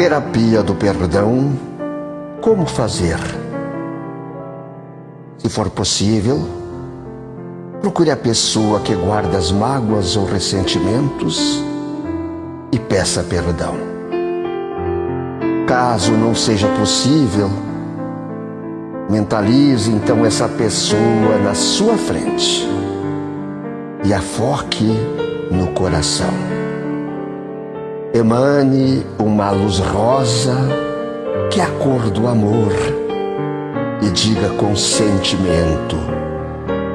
terapia do perdão, como fazer? Se for possível, procure a pessoa que guarda as mágoas ou ressentimentos e peça perdão. Caso não seja possível, mentalize então essa pessoa na sua frente e a foque no coração. Emane uma luz rosa, que é a cor do amor, e diga com sentimento: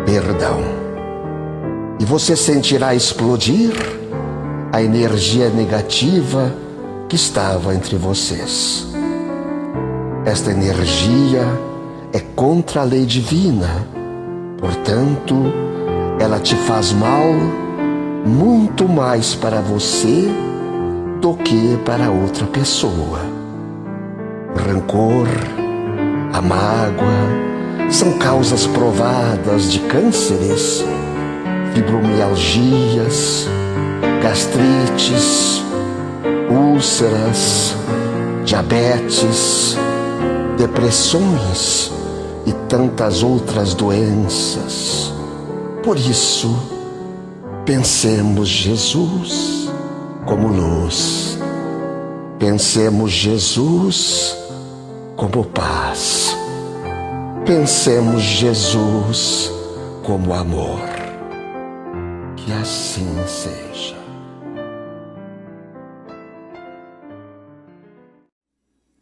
perdão. E você sentirá explodir a energia negativa que estava entre vocês. Esta energia é contra a lei divina, portanto, ela te faz mal muito mais para você do que para outra pessoa. O rancor, a mágoa são causas provadas de cânceres, fibromialgias, gastrites, úlceras, diabetes, depressões e tantas outras doenças. Por isso, pensemos Jesus como luz. Pensemos Jesus como paz. Pensemos Jesus como amor. Que assim seja.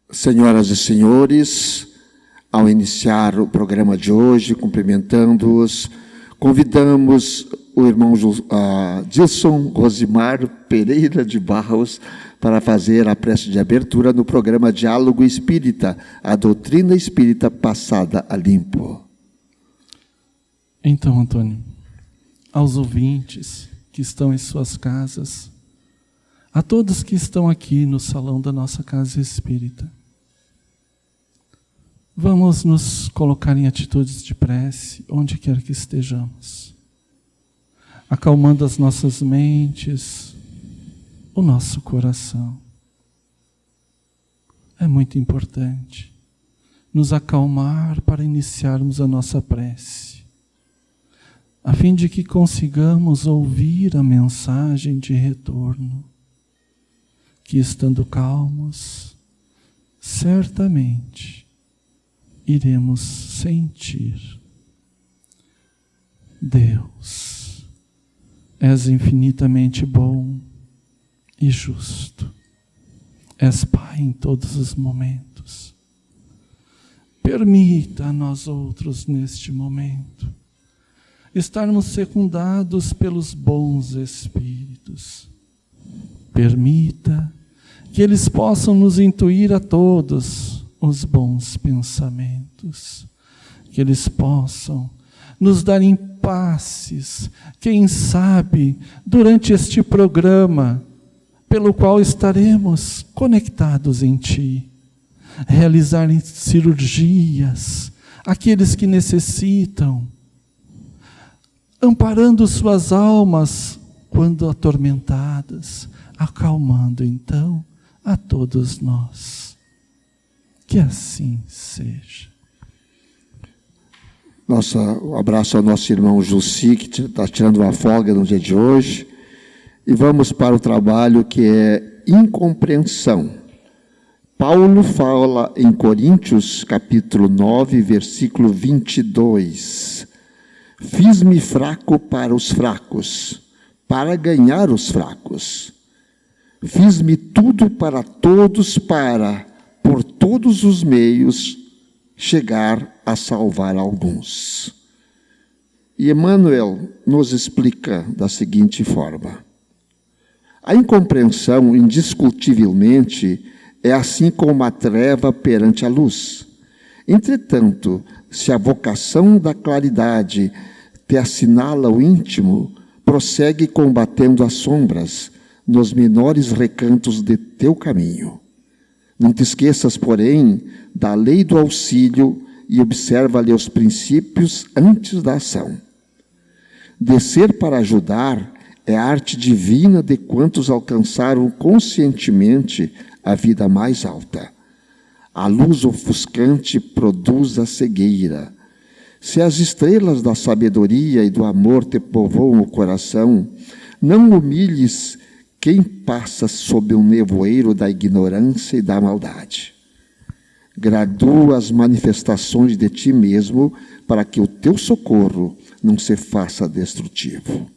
Senhoras e senhores, ao iniciar o programa de hoje, cumprimentando-os, convidamos o irmão Dilson Rosimar Pereira de Barros para fazer a prece de abertura no programa Diálogo Espírita, a doutrina espírita passada a limpo. Então, Antônio, aos ouvintes que estão em suas casas, a todos que estão aqui no salão da nossa casa espírita, vamos nos colocar em atitudes de prece, onde quer que estejamos, acalmando as nossas mentes, o nosso coração. É muito importante nos acalmar para iniciarmos a nossa prece, a fim de que consigamos ouvir a mensagem de retorno, que estando calmos, certamente iremos sentir. Deus, és infinitamente bom e justo. És Pai em todos os momentos. Permita a nós outros, neste momento, estarmos secundados pelos bons espíritos. Permita que eles possam nos intuir a todos os bons pensamentos, que eles possam nos dar impasses, quem sabe, durante este programa, pelo qual estaremos conectados em Ti, realizar cirurgias, aqueles que necessitam, amparando suas almas quando atormentadas, acalmando então a todos nós. Que assim seja. Um abraço ao nosso irmão Jussi, que está tirando uma folga no dia de hoje. E vamos para o trabalho que é incompreensão. Paulo fala em Coríntios, capítulo 9, versículo 22. Fiz-me fraco para os fracos, para ganhar os fracos. Fiz-me tudo para todos, para, por todos os meios, chegar a salvar alguns. E Emmanuel nos explica da seguinte forma: a incompreensão, indiscutivelmente, é assim como a treva perante a luz. Entretanto, se a vocação da claridade te assinala o íntimo, prossegue combatendo as sombras nos menores recantos de teu caminho. Não te esqueças, porém, da lei do auxílio e observa-lhe os princípios antes da ação. Descer para ajudar é a arte divina de quantos alcançaram conscientemente a vida mais alta. A luz ofuscante produz a cegueira. Se as estrelas da sabedoria e do amor te povoam o coração, não humilhes quem passa sob o nevoeiro da ignorância e da maldade. Gradua as manifestações de ti mesmo para que o teu socorro não se faça destrutivo.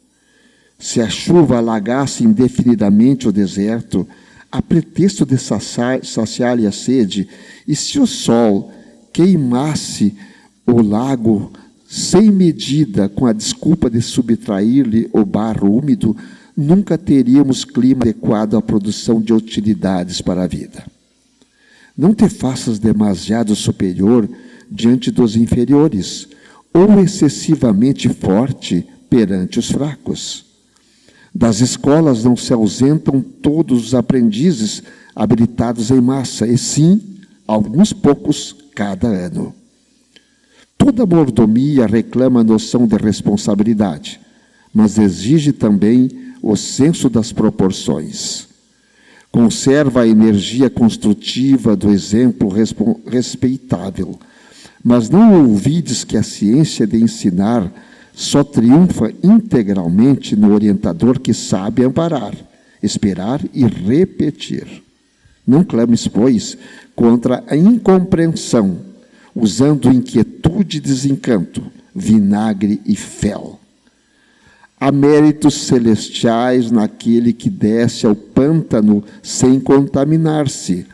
Se a chuva alagasse indefinidamente o deserto, a pretexto de saciar-lhe a sede, e se o sol queimasse o lago sem medida, com a desculpa de subtrair-lhe o barro úmido, nunca teríamos clima adequado à produção de utilidades para a vida. Não te faças demasiado superior diante dos inferiores, ou excessivamente forte perante os fracos. Das escolas não se ausentam todos os aprendizes habilitados em massa, e sim, alguns poucos cada ano. Toda mordomia reclama a noção de responsabilidade, mas exige também o senso das proporções. Conserva a energia construtiva do exemplo respeitável, mas não ouvides que a ciência de ensinar só triunfa integralmente no orientador que sabe amparar, esperar e repetir. Não clames, pois, contra a incompreensão, usando inquietude e desencanto, vinagre e fel. Há méritos celestiais naquele que desce ao pântano sem contaminar-se,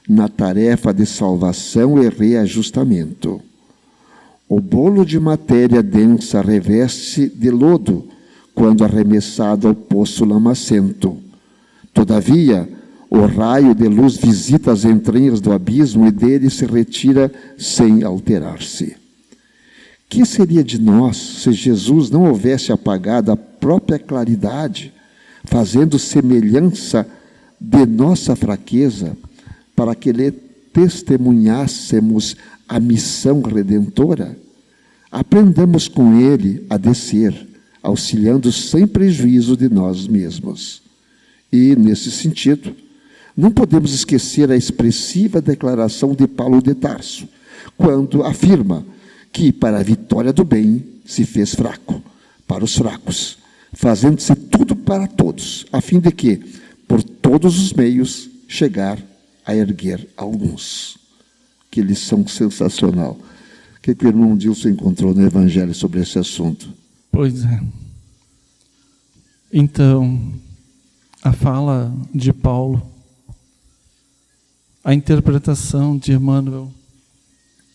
na tarefa de salvação e reajustamento. O bolo de matéria densa reveste de lodo quando arremessado ao poço lamacento. Todavia, o raio de luz visita as entranhas do abismo e dele se retira sem alterar-se. Que seria de nós se Jesus não houvesse apagado a própria claridade, fazendo semelhança de nossa fraqueza, para que lhe testemunhássemos a missão redentora? Aprendamos com ele a descer, auxiliando sem prejuízo de nós mesmos. E, nesse sentido, não podemos esquecer a expressiva declaração de Paulo de Tarso, quando afirma que, para a vitória do bem, se fez fraco, para os fracos, fazendo-se tudo para todos, a fim de que, por todos os meios, chegar a erguer alguns. Que lição sensacional. O que o irmão Dilson encontrou no Evangelho sobre esse assunto? Pois é. Então, a fala de Paulo, a interpretação de Emmanuel,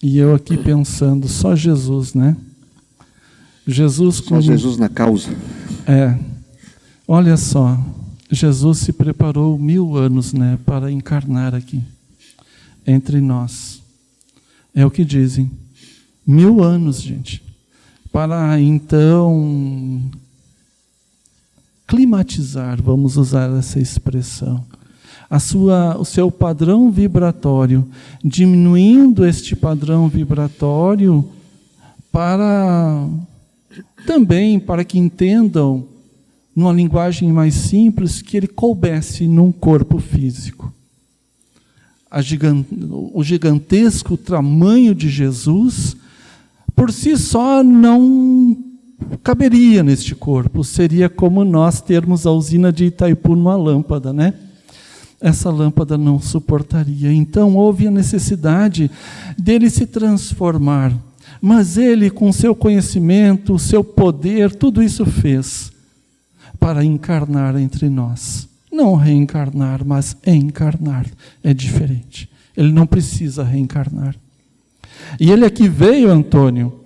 e eu aqui pensando, só Jesus, né? Jesus só Jesus na causa. Olha só, Jesus se preparou 1000 anos, né, para encarnar aqui, entre nós. É o que dizem. 1000 anos, gente. Para, então, climatizar, vamos usar essa expressão, o seu padrão vibratório, diminuindo este padrão vibratório também para que entendam, numa linguagem mais simples, que ele coubesse num corpo físico. O gigantesco tamanho de Jesus, por si só, não caberia neste corpo. Seria como nós termos a usina de Itaipu numa lâmpada, né? Essa lâmpada não suportaria. Então, houve a necessidade dele se transformar. Mas ele, com seu conhecimento, seu poder, tudo isso fez para encarnar entre nós. Não reencarnar, mas encarnar. É diferente. Ele não precisa reencarnar. E ele aqui veio, Antônio,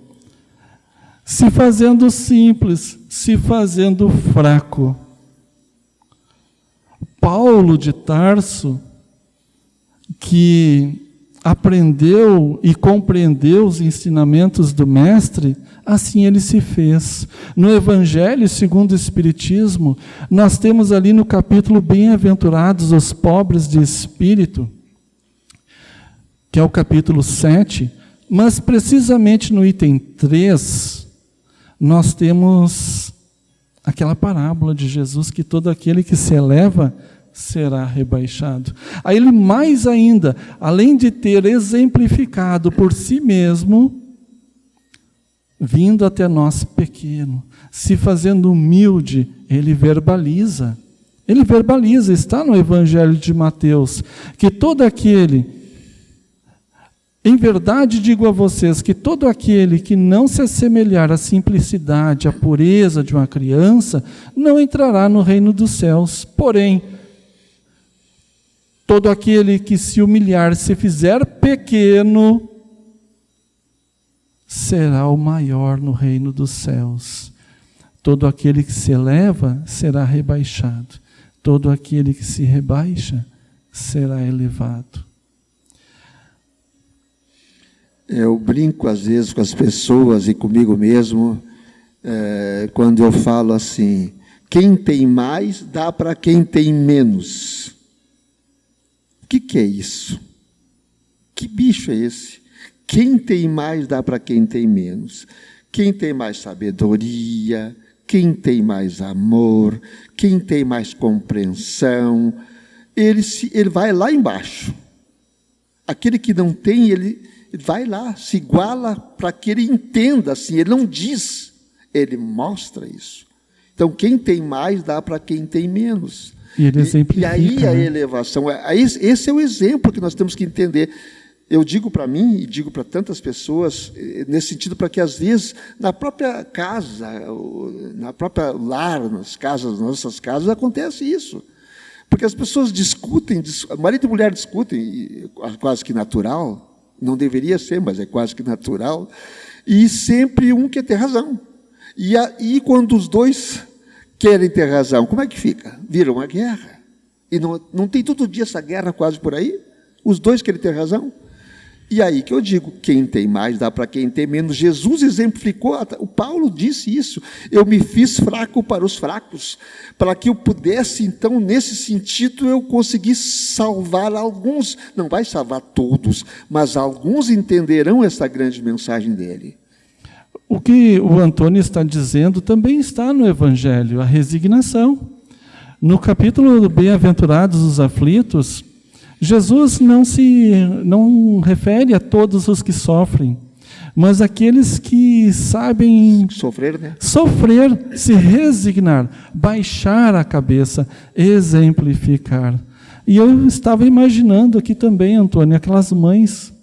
se fazendo simples, se fazendo fraco. Paulo de Tarso, que aprendeu e compreendeu os ensinamentos do Mestre, assim ele se fez. No Evangelho segundo o Espiritismo, nós temos ali no capítulo Bem-aventurados os pobres de espírito, que é o capítulo 7, mas precisamente no item 3, nós temos aquela parábola de Jesus, que todo aquele que se eleva será rebaixado. Aí ele mais ainda, além de ter exemplificado por si mesmo, vindo até nós pequeno, se fazendo humilde, ele verbaliza. Ele verbaliza, está no Evangelho de Mateus, que todo aquele, em verdade digo a vocês, que todo aquele que não se assemelhar à simplicidade, à pureza de uma criança, não entrará no reino dos céus. Porém, todo aquele que se humilhar, se fizer pequeno, será o maior no reino dos céus. Todo aquele que se eleva será rebaixado. Todo aquele que se rebaixa será elevado. Eu brinco às vezes com as pessoas e comigo mesmo, quando eu falo assim, quem tem mais dá para quem tem menos. O que é isso? Que bicho é esse? Quem tem mais dá para quem tem menos. Quem tem mais sabedoria, quem tem mais amor, quem tem mais compreensão, ele vai lá embaixo. Aquele que não tem, ele vai lá, se iguala para que ele entenda assim. Ele não diz, ele mostra isso. Então, quem tem mais dá para quem tem menos. E ele exemplifica, aí a elevação, esse é o exemplo que nós temos que entender. Eu digo para mim e digo para tantas pessoas, nesse sentido, para que às vezes, na própria casa, na própria lar, nas nossas casas, acontece isso. Porque as pessoas discutem, marido e mulher discutem, quase que natural, não deveria ser, mas é quase que natural, e sempre um quer ter razão. E aí, quando os dois querem ter razão, como é que fica? Vira uma guerra. E não tem todo dia essa guerra quase por aí? Os dois querem ter razão? E aí que eu digo, quem tem mais dá para quem tem menos. Jesus exemplificou, o Paulo disse isso, eu me fiz fraco para os fracos, para que eu pudesse, então, nesse sentido, eu conseguisse salvar alguns, não vai salvar todos, mas alguns entenderão essa grande mensagem dele. O que o Antônio está dizendo também está no Evangelho, a resignação. No capítulo Bem-aventurados os aflitos, Jesus não refere a todos os que sofrem, mas aqueles que sabem sofrer, né? Sofrer, se resignar, baixar a cabeça, exemplificar. E eu estava imaginando aqui também, Antônio, aquelas mães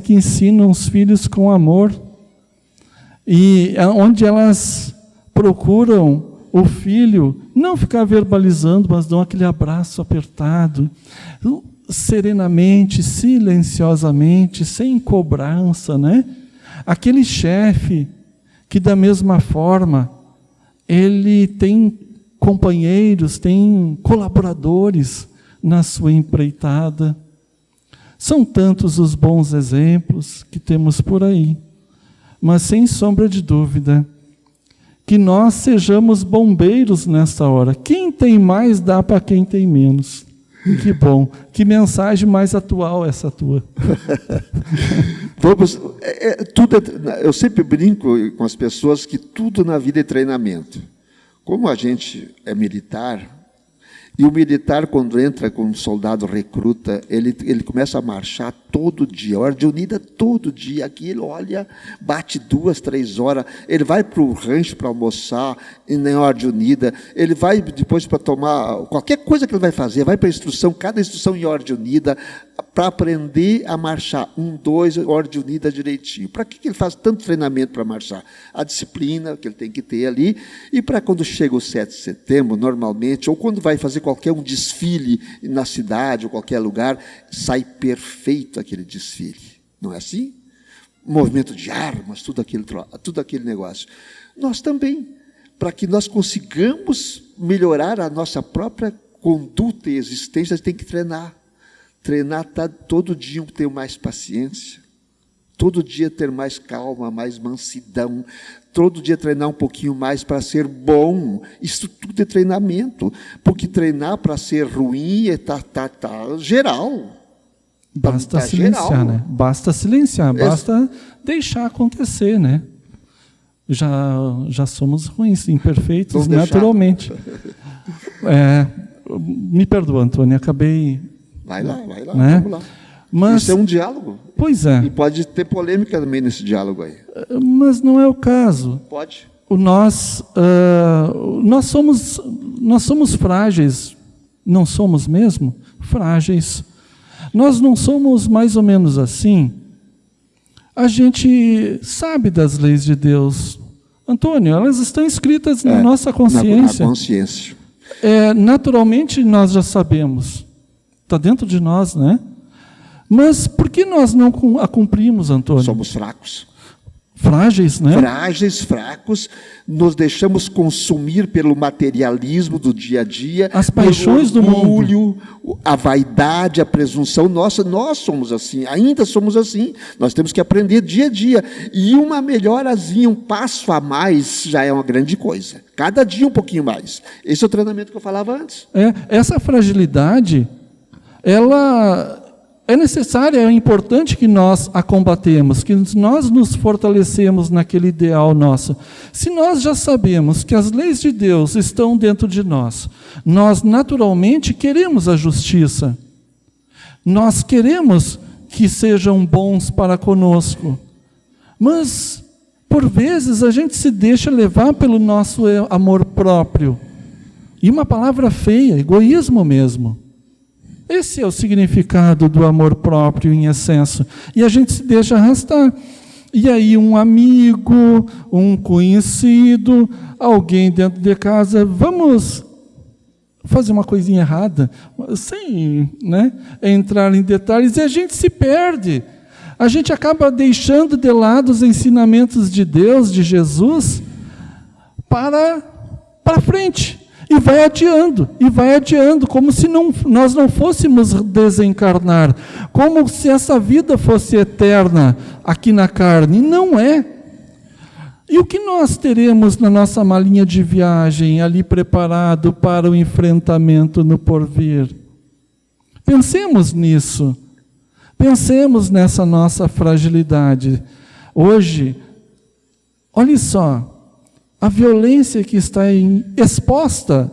que ensinam os filhos com amor, e onde elas procuram o filho não ficar verbalizando, mas dão aquele abraço apertado, serenamente, silenciosamente, sem cobrança, né? Aquele chefe que, da mesma forma, ele tem companheiros, tem colaboradores na sua empreitada. São tantos os bons exemplos que temos por aí, mas sem sombra de dúvida, que nós sejamos bombeiros nesta hora. Quem tem mais dá para quem tem menos. Que bom. Que mensagem mais atual essa tua. Eu sempre brinco com as pessoas que tudo na vida é treinamento. Como a gente é militar, e o militar, quando entra com um soldado recruta, ele começa a marchar todo dia, ordem unida todo dia. Aqui ele olha, bate 2, 3 horas, ele vai para o rancho para almoçar, em ordem unida, ele vai depois para tomar, qualquer coisa que ele vai fazer, vai para a instrução, cada instrução em ordem unida, para aprender a marchar, 1, 2, ordem unida direitinho. Para que ele faz tanto treinamento para marchar? A disciplina que ele tem que ter ali, e para quando chega o 7 de setembro, normalmente, ou quando vai fazer qualquer um desfile na cidade ou qualquer lugar, sai perfeito aquele desfile. Não é assim? Movimento de armas, tudo aquele negócio. Nós também, para que nós consigamos melhorar a nossa própria conduta e existência, a gente tem que treinar. Treinar todo dia ter mais paciência, todo dia ter mais calma, mais mansidão, todo dia treinar um pouquinho mais para ser bom. Isso tudo é treinamento, porque treinar para ser ruim é geral. Basta silenciar, geral, né? Basta silenciar, basta deixar acontecer, né? Já somos ruins, imperfeitos naturalmente. Me perdoa, Antônio, acabei... Vai lá, né? Vamos lá. Mas, isso é um diálogo. Pois é. E pode ter polêmica também nesse diálogo aí. Mas não é o caso. Pode. Nós somos frágeis, não somos mesmo? Frágeis. Nós não somos mais ou menos assim. A gente sabe das leis de Deus. Antônio, elas estão escritas na nossa consciência. Na consciência. Naturalmente nós já sabemos. Está dentro de nós, né? Mas por que nós não a cumprimos, Antônio? Somos fracos. Frágeis, né? Frágeis, fracos, nos deixamos consumir pelo materialismo do dia a dia, as paixões do mundo, a vaidade, a presunção. Nós somos assim, ainda somos assim. Nós temos que aprender dia a dia. E uma melhorazinha, um passo a mais, já é uma grande coisa. Cada dia um pouquinho mais. Esse é o treinamento que eu falava antes. Essa fragilidade, ela é necessária, é importante que nós a combatemos, que nós nos fortalecemos naquele ideal nosso. Se nós já sabemos que as leis de Deus estão dentro de nós, nós naturalmente queremos a justiça. Nós queremos que sejam bons para conosco. Mas, por vezes, a gente se deixa levar pelo nosso amor próprio. E uma palavra feia, egoísmo mesmo. Esse é o significado do amor próprio em excesso. E a gente se deixa arrastar. E aí um amigo, um conhecido, alguém dentro de casa, vamos fazer uma coisinha errada, sem entrar em detalhes, e a gente se perde. A gente acaba deixando de lado os ensinamentos de Deus, de Jesus, para frente. E vai adiando, como se nós não fôssemos desencarnar, como se essa vida fosse eterna aqui na carne. Não é. E o que nós teremos na nossa malinha de viagem, ali preparado para o enfrentamento no porvir? Pensemos nisso. Pensemos nessa nossa fragilidade. Hoje, olhe só, a violência que está exposta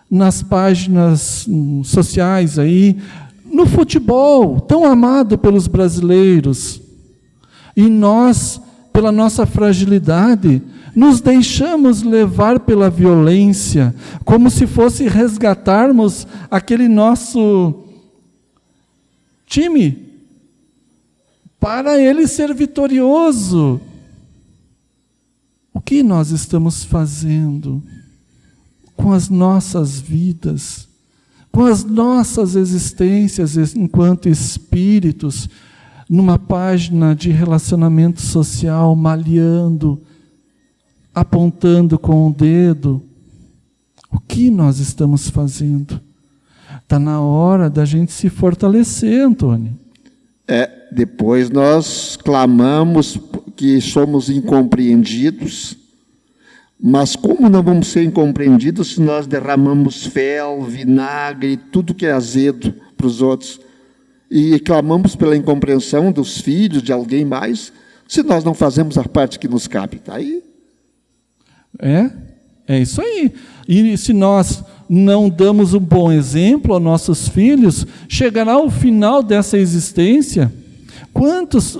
nas páginas sociais aí, no futebol, tão amado pelos brasileiros. E nós, pela nossa fragilidade, nos deixamos levar pela violência, como se fosse resgatarmos aquele nosso time, para ele ser vitorioso. O que nós estamos fazendo com as nossas vidas, com as nossas existências enquanto espíritos, numa página de relacionamento social, malhando, apontando com o dedo? O que nós estamos fazendo? Está na hora da gente se fortalecer, Antônio. Depois nós clamamos que somos incompreendidos, mas como não vamos ser incompreendidos se nós derramamos fel, vinagre, tudo que é azedo para os outros, e clamamos pela incompreensão dos filhos, de alguém mais, se nós não fazemos a parte que nos cabe? Está aí. É isso aí. E se nós não damos um bom exemplo aos nossos filhos, chegará ao final dessa existência. Quantas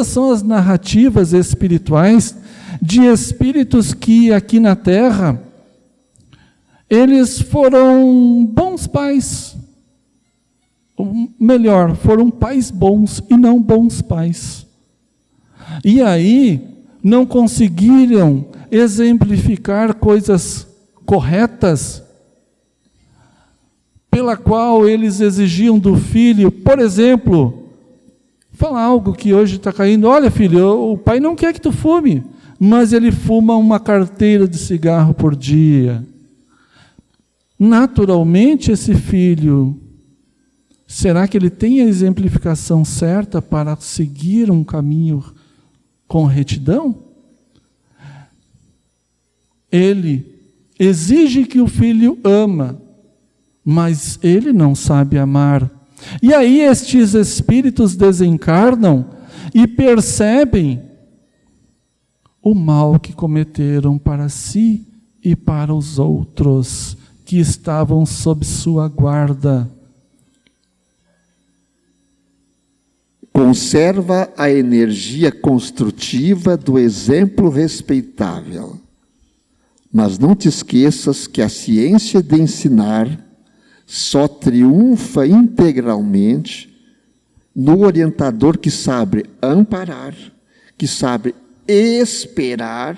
são as narrativas espirituais de espíritos que aqui na Terra eles foram bons pais, ou melhor, foram pais bons e não bons pais. E aí não conseguiram exemplificar coisas corretas pela qual eles exigiam do filho. Por exemplo, falar algo que hoje está caindo: olha, filho, o pai não quer que tu fume, mas ele fuma uma carteira de cigarro por dia. Naturalmente, esse filho, será que ele tem a exemplificação certa para seguir um caminho com retidão? Ele exige que o filho ama, mas ele não sabe amar. E aí estes espíritos desencarnam e percebem o mal que cometeram para si e para os outros. que estavam sob sua guarda. Conserva a energia construtiva do exemplo respeitável. Mas não te esqueças que a ciência de ensinar só triunfa integralmente no orientador que sabe amparar, que sabe esperar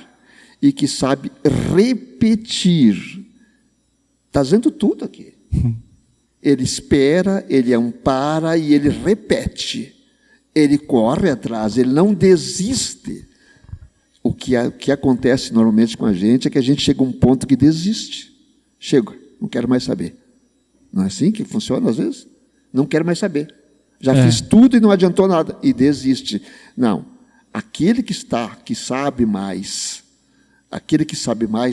e que sabe repetir. Está dizendo tudo aqui. Ele espera, ele ampara e ele repete. Ele corre atrás, ele não desiste. O que acontece normalmente com a gente é que a gente chega a um ponto que desiste. Chega, não quero mais saber. Não é assim que funciona às vezes? Não quero mais saber. Já fiz tudo e não adiantou nada. E desiste. Não. Aquele que sabe mais,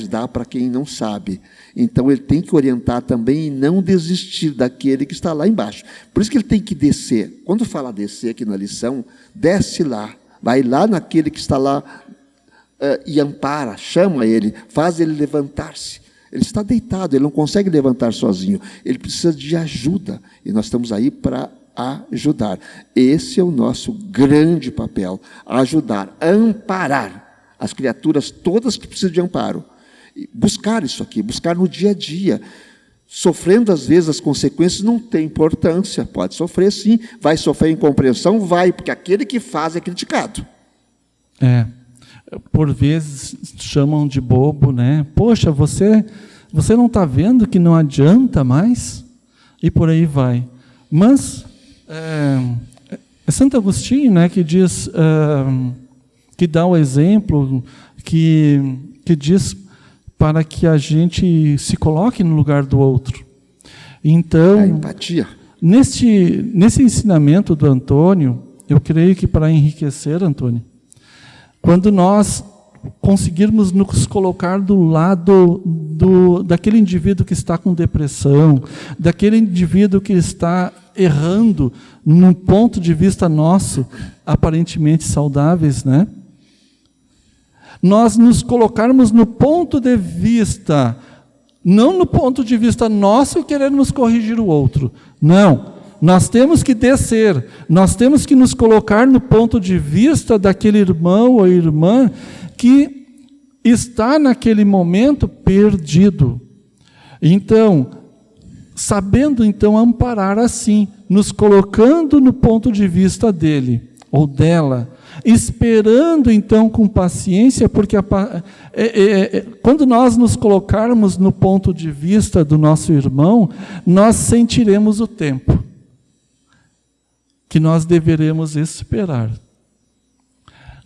dá para quem não sabe. Então ele tem que orientar também e não desistir daquele que está lá embaixo. Por isso que ele tem que descer. Quando fala descer aqui na lição, desce lá. Vai lá naquele que está lá e ampara, chama ele, faz ele levantar-se. Ele está deitado, ele não consegue levantar sozinho. Ele precisa de ajuda. E nós estamos aí para ajudar. Esse é o nosso grande papel. Ajudar, amparar as criaturas todas que precisam de amparo. Buscar isso aqui, buscar no dia a dia. Sofrendo, às vezes, as consequências não tem importância. Pode sofrer, sim. Vai sofrer incompreensão? Vai, porque aquele que faz é criticado. Por vezes chamam de bobo, né? Poxa, você não está vendo que não adianta mais? E por aí vai. Mas é Santo Agostinho, né, que diz, que dá o exemplo, que diz para que a gente se coloque no lugar do outro. Então, a empatia. Nesse ensinamento do Antônio, eu creio que para enriquecer, Antônio, quando nós conseguirmos nos colocar do lado daquele indivíduo que está com depressão, daquele indivíduo que está errando num ponto de vista nosso, aparentemente saudáveis, né? Nós nos colocarmos no ponto de vista, não no ponto de vista nosso e querermos corrigir o outro. Não. Nós temos que descer, nós temos que nos colocar no ponto de vista daquele irmão ou irmã que está naquele momento perdido. Então, sabendo então amparar assim, nos colocando no ponto de vista dele ou dela, esperando então com paciência, porque quando nós nos colocarmos no ponto de vista do nosso irmão, nós sentiremos o tempo que nós deveremos esperar.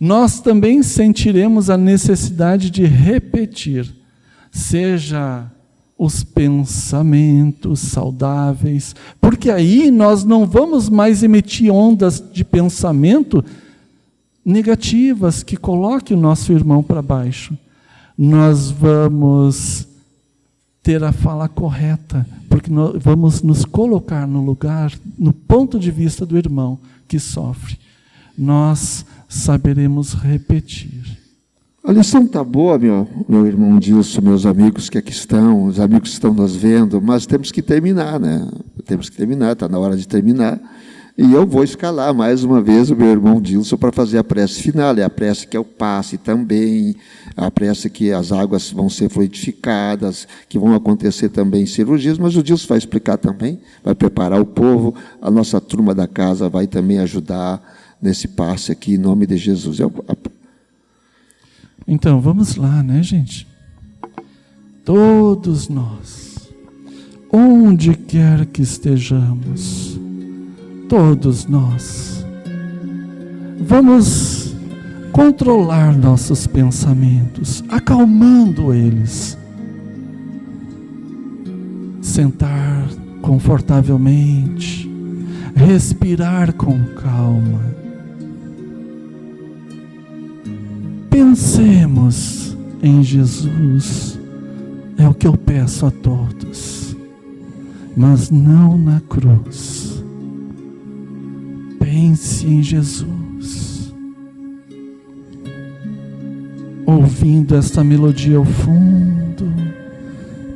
Nós também sentiremos a necessidade de repetir, seja os pensamentos saudáveis, porque aí nós não vamos mais emitir ondas de pensamento negativas que coloquem o nosso irmão para baixo. Nós vamos ter a fala correta, porque nós vamos nos colocar no lugar, no ponto de vista do irmão que sofre. Nós saberemos repetir. A lição está boa, meu irmão Dilson, meus amigos que aqui estão, os amigos que estão nos vendo, mas temos que terminar, né? Temos que terminar, está na hora de terminar. E eu vou escalar mais uma vez o meu irmão Dilson para fazer a prece final. É a prece que é o passe também, a prece que as águas vão ser fluidificadas, que vão acontecer também cirurgias, mas o Dilson vai explicar também, vai preparar o povo, a nossa turma da casa vai também ajudar nesse passe aqui, em nome de Jesus. Então, vamos lá, né, gente? Todos nós, onde quer que estejamos, todos nós, vamos controlar nossos pensamentos, acalmando eles. Sentar confortavelmente, respirar com calma. Pensemos em Jesus, é o que eu peço a todos, mas não na cruz. Pense em Jesus, ouvindo esta melodia ao fundo,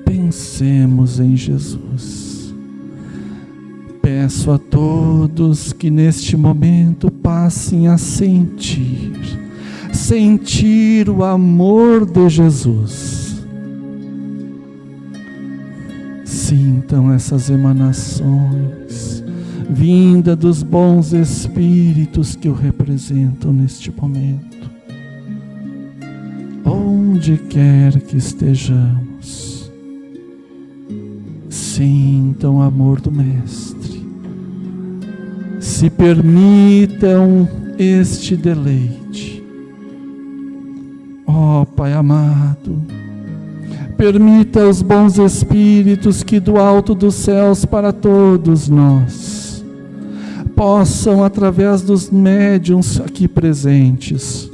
pense crescemos em Jesus. Peço a todos que neste momento passem a sentir o amor de Jesus. Sintam essas emanações vinda dos bons espíritos que o representam neste momento. Onde quer que estejamos, sintam o amor do Mestre. Se permitam este deleite. Ó Pai amado, permita aos bons espíritos que do alto dos céus para todos nós possam, através dos médiuns aqui presentes,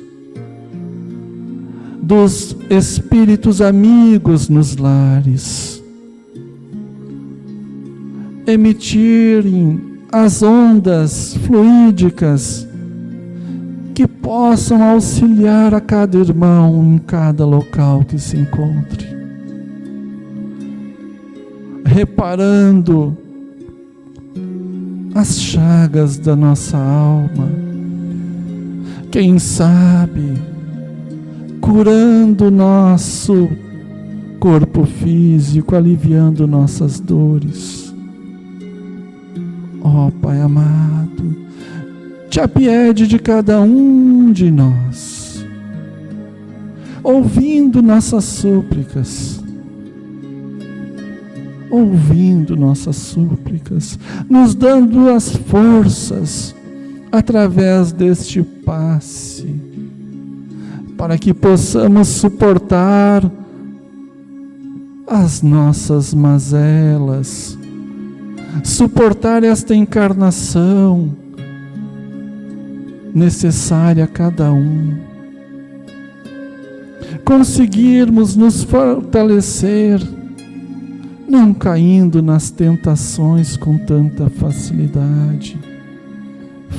dos espíritos amigos nos lares, emitirem as ondas fluídicas que possam auxiliar a cada irmão em cada local que se encontre, reparando as chagas da nossa alma, quem sabe curando nosso corpo físico, aliviando nossas dores. Ó Pai amado, te apiede de cada um de nós, ouvindo nossas súplicas, nos dando as forças através deste passe, para que possamos suportar as nossas mazelas, suportar esta encarnação necessária a cada um, conseguirmos nos fortalecer, não caindo nas tentações com tanta facilidade,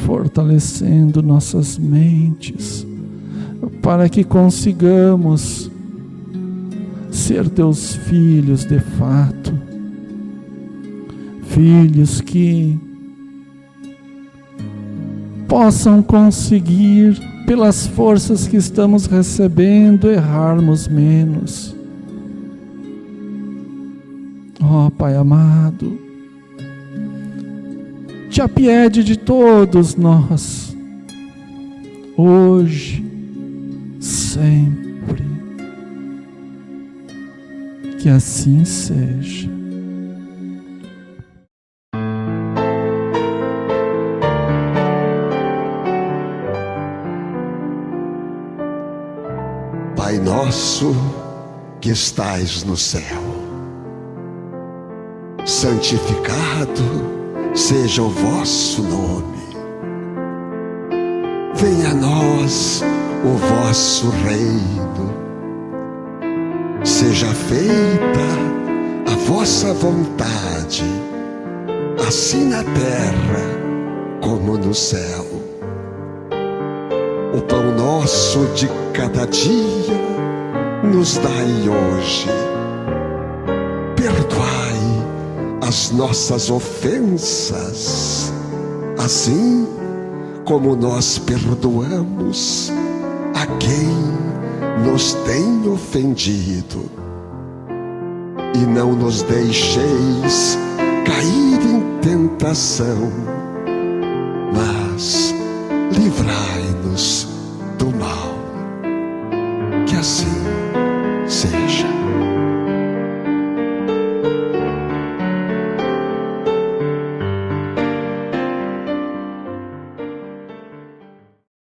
fortalecendo nossas mentes, para que consigamos ser teus filhos de fato, filhos que possam conseguir, pelas forças que estamos recebendo, errarmos menos. Ó Pai amado, te apiede de todos nós, hoje, sempre, que assim seja. Pai nosso que estais no céu, santificado seja o vosso nome. Venha a nós o vosso reino. Seja feita a vossa vontade, assim na terra como no céu. O pão nosso de cada dia nos dai hoje. Perdoai as nossas ofensas, assim como nós perdoamos a quem nos tem ofendido. E não nos deixeis cair em tentação, mas livrai-nos do mal. Que assim seja.